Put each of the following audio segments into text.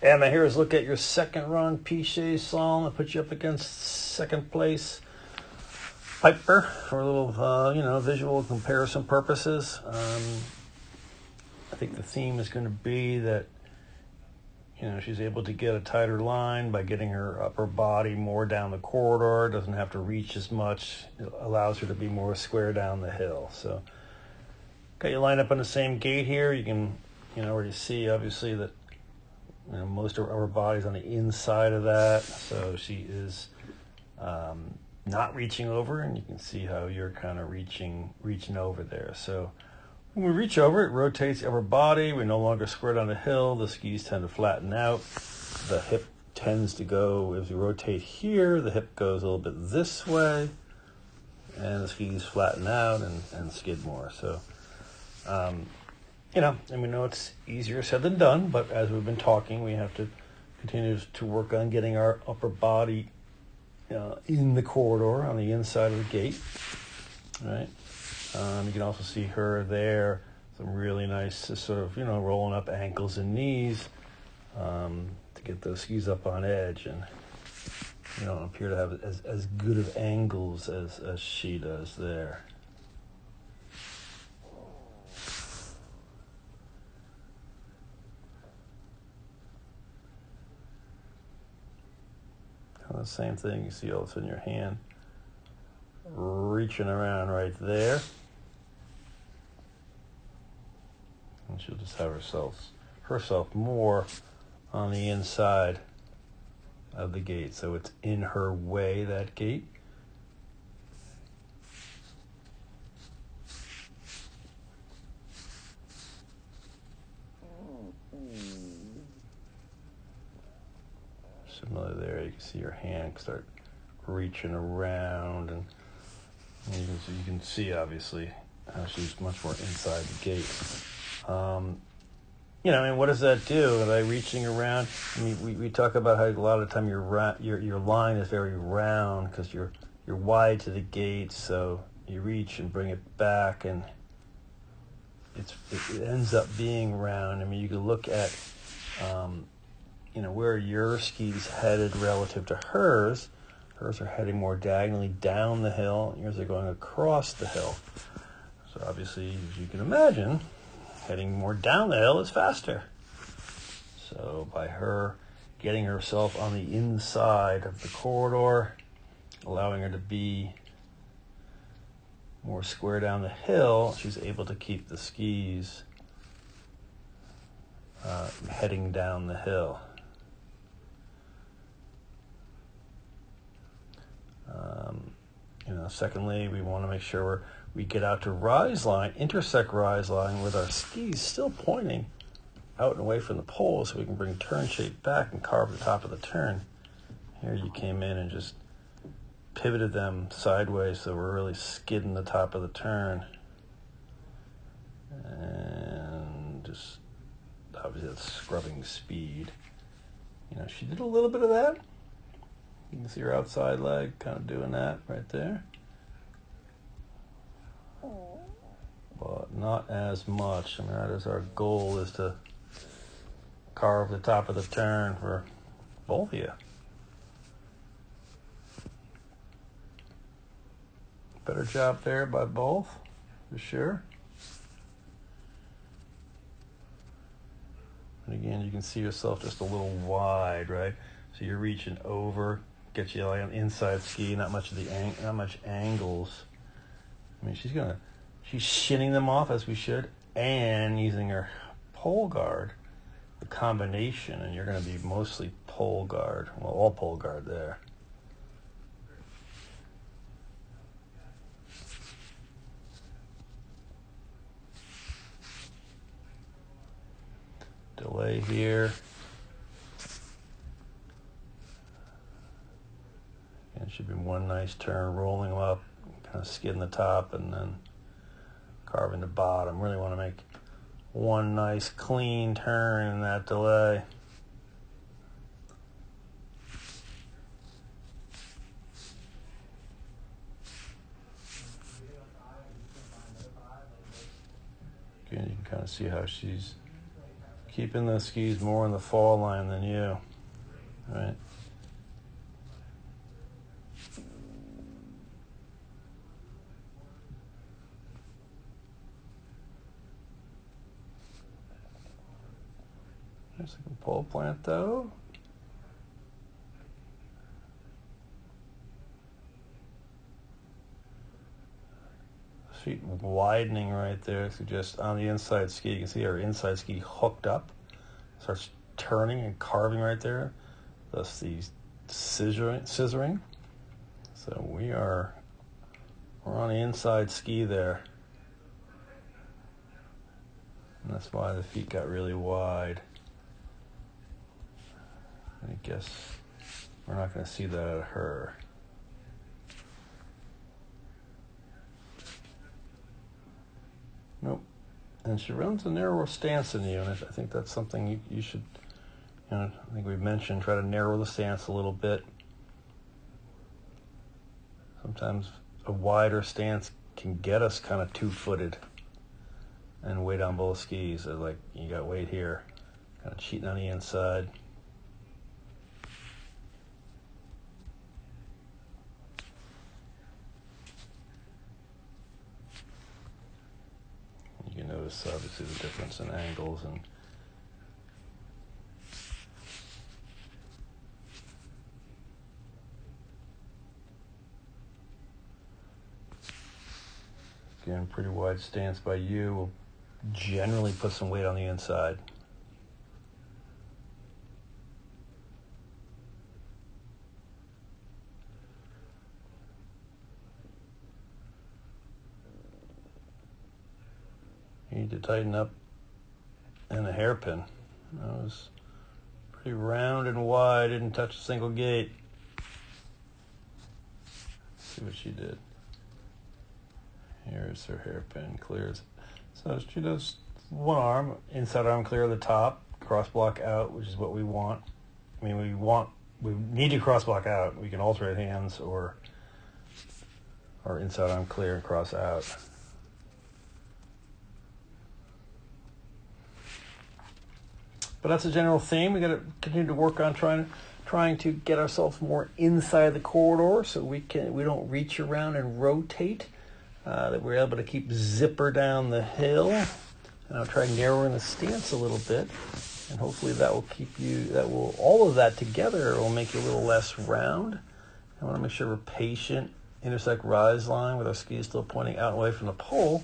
And now here's a look at your second run Piches song that puts you up against second place Piper for a little, visual comparison purposes. I think the theme is going to be that, she's able to get a tighter line by getting her upper body more down the corridor, doesn't have to reach as much. It allows her to be more square down the hill. So, got you lined up on the same gate here. You can, already see, obviously, that most of her body's on the inside of that. So she is not reaching over, and you can see how you're kind of reaching over there. So when we reach over, it rotates the upper body. We're no longer squared on the hill. The skis tend to flatten out. The hip tends to go, as we rotate here, the hip goes a little bit this way, and the skis flatten out and skid more. So, and we know it's easier said than done, but as we've been talking, we have to continue to work on getting our upper body in the corridor on the inside of the gate, right? You can also see her there, some really nice sort of, rolling up ankles and knees to get those skis up on edge, and you don't appear to have as good of angles as she does there. The same thing, you see all this in your hand reaching around right there, and she'll just have herself more on the inside of the gate, so it's in her way, that gate. Similar there, you can see your hand start reaching around, and you can see obviously how she's much more inside the gate. What does that do? By reaching around, we talk about how a lot of the time your line is very round because you're wide to the gate, so you reach and bring it back, and it ends up being round. You can look at where your ski's headed relative to hers. Hers are heading more diagonally down the hill, and yours are going across the hill. So obviously, as you can imagine, heading more down the hill is faster. So by her getting herself on the inside of the corridor, allowing her to be more square down the hill, she's able to keep the skis heading down the hill. Secondly, we want to make sure we get out to rise line, intersect rise line with our skis still pointing out and away from the pole, so we can bring turn shape back and carve the top of the turn. Here you came in and just pivoted them sideways, so we're really skidding the top of the turn. And just, obviously that's scrubbing speed. She did a little bit of that. You can see her outside leg kind of doing that right there. But not as much. That is our goal, is to carve the top of the turn for both of you. Better job there by both, for sure. And again, you can see yourself just a little wide, right? So you're reaching over, get you on the inside ski, not much angles. She's shinning them off as we should, and using her pole guard, the combination, and you're going to be mostly pole guard, well, all pole guard there. Delay here. And it should be one nice turn, rolling them up, kind of skidding the top, and then carving the bottom. Really want to make one nice clean turn in that delay. Again, you can kind of see how she's keeping the skis more in the fall line than you, right? There's a pole plant though. Feet widening right there. So just on the inside ski, you can see our inside ski hooked up, starts turning and carving right there. Thus the scissoring. So we're on the inside ski there. And that's why the feet got really wide. I guess we're not going to see that at her. Nope. And she runs a narrower stance than you, and I think that's something you should, I think we've mentioned, try to narrow the stance a little bit. Sometimes a wider stance can get us kind of two-footed and weight on both skis. So like you got weight here, kind of cheating on the inside. You can notice obviously the difference in angles and again, pretty wide stance by you will generally put some weight on the inside. You need to tighten up in the hairpin. That was pretty round and wide, didn't touch a single gate. See what she did. Here's her hairpin, clears. So she does one arm, inside arm clear of the top, cross block out, which is what we want. I mean, we need to cross block out. We can alternate hands or inside arm clear and cross out. But that's a general theme. We got to continue to work on trying to get ourselves more inside the corridor so we don't reach around and rotate. That we're able to keep zipper down the hill. And I'll try narrowing the stance a little bit, and hopefully that will all of that together will make you a little less round. I want to make sure we're patient, intersect rise line with our skis still pointing out and away from the pole,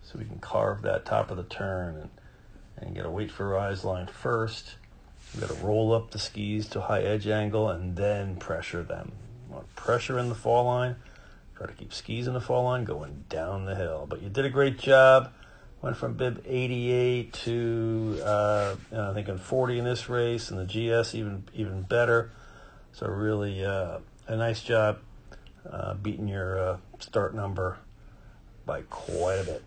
so we can carve that top of the turn and get a wait for rise line first. We've got to roll up the skis to a high edge angle and then pressure them. We want pressure in the fall line. Try to keep skis in the fall line going down the hill. But you did a great job. Went from bib 88 to I think in 40 in this race, and the GS even better. So really a nice job beating your start number by quite a bit.